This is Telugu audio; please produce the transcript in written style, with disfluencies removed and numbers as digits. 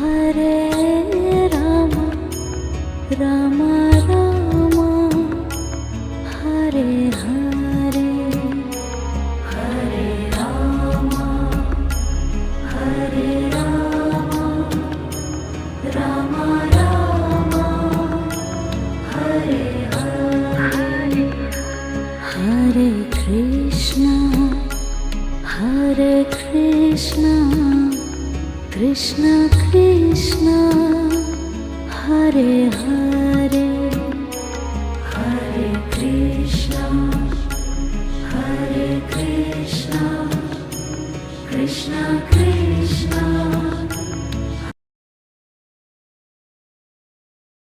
హరే రామ రామ రామ హరే హరే హరే రామ హరే రామ రామ రామ హరే హరే హరే కృష్ణ కృష్ణ కృష్ణ హరే హరే హరే కృష్ణ కృష్ణ కృష్ణ